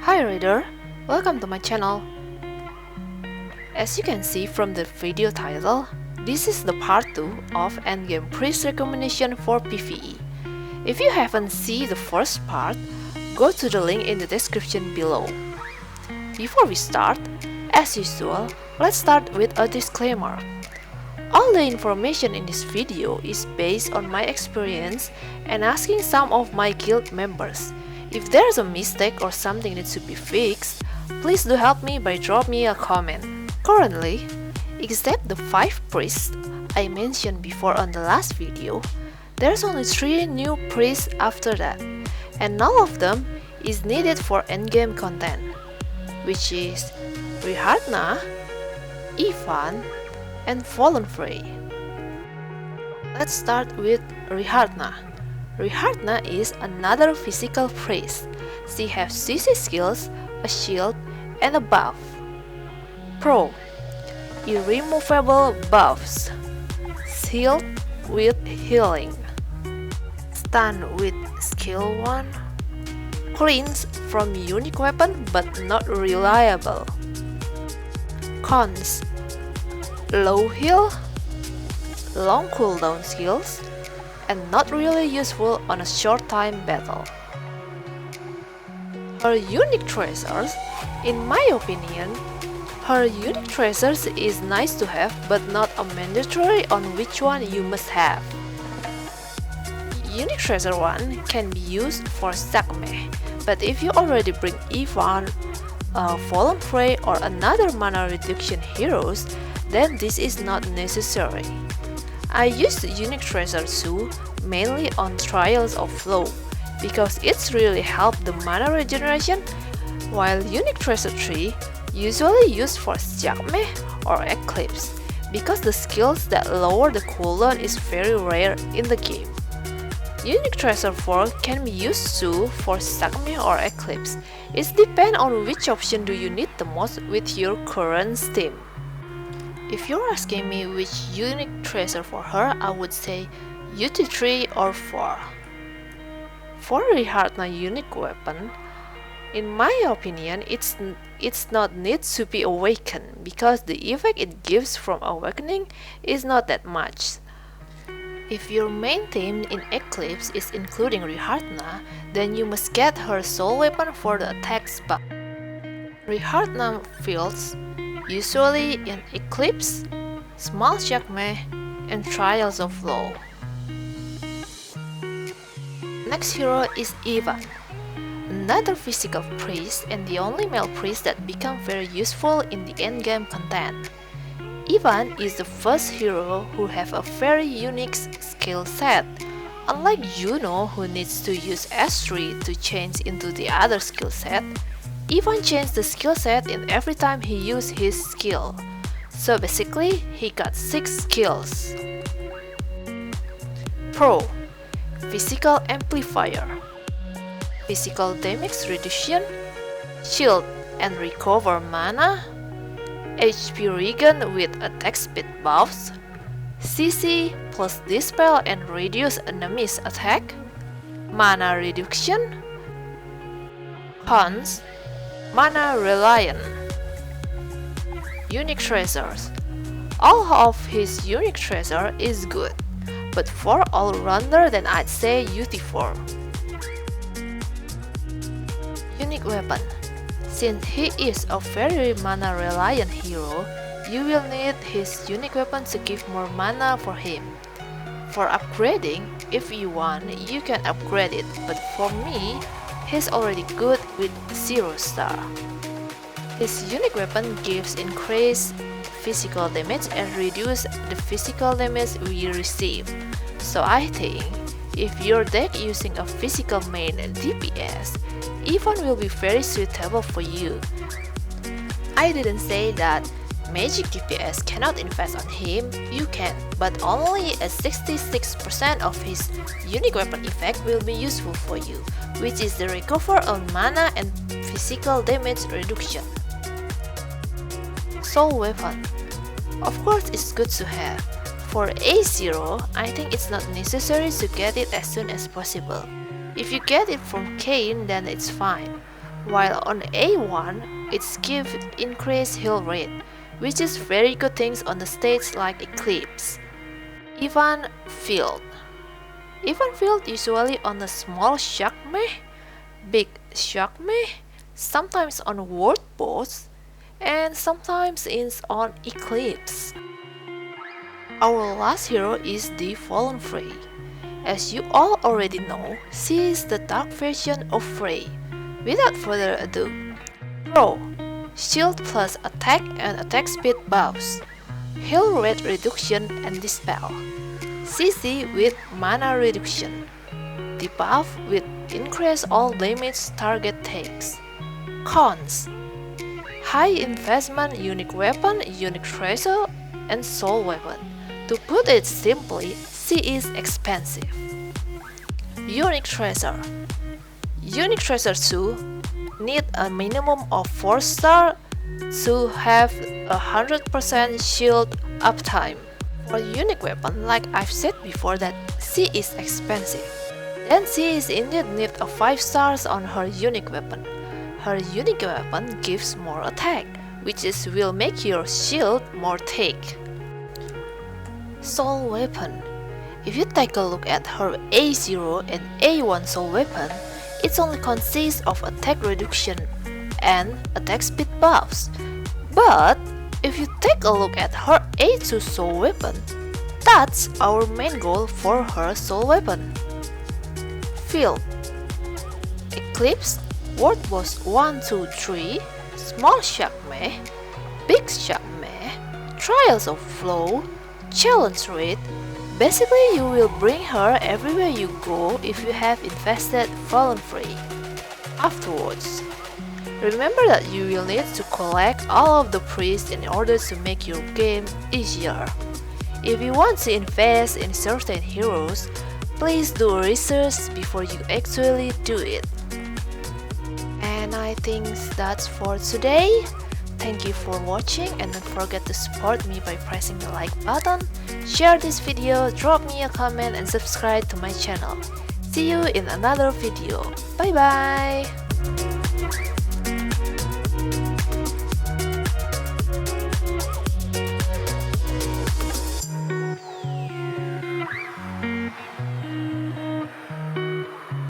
Hi reader, welcome to my channel. As you can see from the video title, this is the part 2 of endgame priest recommendation for PvE. If you haven't seen the first part, go to the link in the description below. Before we start, as usual, let's start with a disclaimer. All the information in this video is based on my experience and asking some of my guild members. If there's a mistake or something needs to be fixed, please do help me by dropping me a comment. Currently, except the 5 priests I mentioned before on the last video, there's only 3 new priests after that, and none of them is needed for endgame content, which is Rehartna, Ivan, and Fallen Frey. Let's start with Rehartna. Rehartna is another physical priest. She has CC skills, a shield, and a buff. Pro: irremovable buffs, shield with healing, stun with skill 1, cleanse from unique weapon but not reliable. Cons: low heal, long cooldown skills, and not really useful on a short time battle. Her unique treasures, in my opinion, her unique treasures is nice to have but not a mandatory on which one you must have. Unique treasure 1 can be used for Sakme, but if you already bring Ivan, Fallen Frey or another mana reduction heroes, then this is not necessary. I used Unique Treasure 2 mainly on Trials of Flow because it's really helped the mana regeneration, while Unique Treasure 3 usually used for Sakme or Eclipse because the skills that lower the cooldown is very rare in the game. Unique Treasure 4 can be used too for Sakme or Eclipse. It depends on which option do you need the most with your current Steam. If you're asking me which unique treasure for her, I would say UT3 or 4. For Rehartna unique weapon, in my opinion, it's not need to be awakened because the effect it gives from awakening is not that much. If your main theme in Eclipse is including Rehartna, then you must get her soul weapon for the attacks buff. Rehartna fields usually in Eclipse, Small Sakme, and Trials of Flow. Next hero is Ivan, another physical priest and the only male priest that become very useful in the endgame content. Ivan is the first hero who have a very unique skill set. Unlike Juno, who needs to use S3 to change into the other skill set, Ivan changed the skill set in every time he used his skill. So basically, he got 6 skills. Pro: physical amplifier, physical damage reduction, shield and recover mana, HP regen with attack speed buffs, CC plus dispel and reduce enemies attack, mana reduction. Cons: mana reliant. Unique treasures. All of his unique treasure is good, but for all-rounder then I'd say UT4. Unique weapon. Since he is a very mana reliant hero, you will need his unique weapon to give more mana for him. For upgrading, if you want, you can upgrade it, but for me, he's already good with 0 star. His unique weapon gives increased physical damage and reduce the physical damage we receive. So I think, if your deck using a physical main DPS, Ivan will be very suitable for you. I didn't say that magic DPS cannot invest on him, you can, but only a 66% of his unique weapon effect will be useful for you, which is the recover on mana and physical damage reduction. Soul weapon. Of course it's good to have. For A0, I think it's not necessary to get it as soon as possible. If you get it from Kain, then it's fine. while on A1 it gives increased heal rate, which is very good things on the stage like Eclipse. Even field usually on a small Shakme, big Shakme, sometimes on World Boss, and sometimes it's on Eclipse. Our last hero is the Fallen Frey. As you all already know, she is the dark version of Frey. Without further ado, Pro: Shield plus attack and attack speed buffs, heal rate reduction and dispel, CC with mana reduction, debuff with increase all damage target takes. Cons: high investment unique weapon, unique treasure, and soul weapon. To put it simply, she is expensive. Unique treasure. Unique treasure 2 need a minimum of 4 stars to have 100% shield uptime. For unique weapon, like I've said before, that she is expensive. Then she is indeed need a 5 stars on her unique weapon. Her unique weapon gives more attack, which will make your shield more thick. Soul weapon. If you take a look at her A0 and A1 soul weapon, it only consists of attack reduction and attack speed buffs. But if you take a look at her A2 soul weapon, that's our main goal for her soul weapon. Field. Eclipse, World Boss 1, 2, 3, Small Shakme, Big Shakme, Trials of Flow, Challenge Rate. Basically, you will bring her everywhere you go if you have invested Fallen Frey. Afterwards, remember that you will need to collect all of the priests in order to make your game easier. If you want to invest in certain heroes, please do research before you actually do it. And I think that's for today. Thank you for watching, and don't forget to support me by pressing the like button, share this video, drop me a comment, and subscribe to my channel. See you in another video. Bye bye!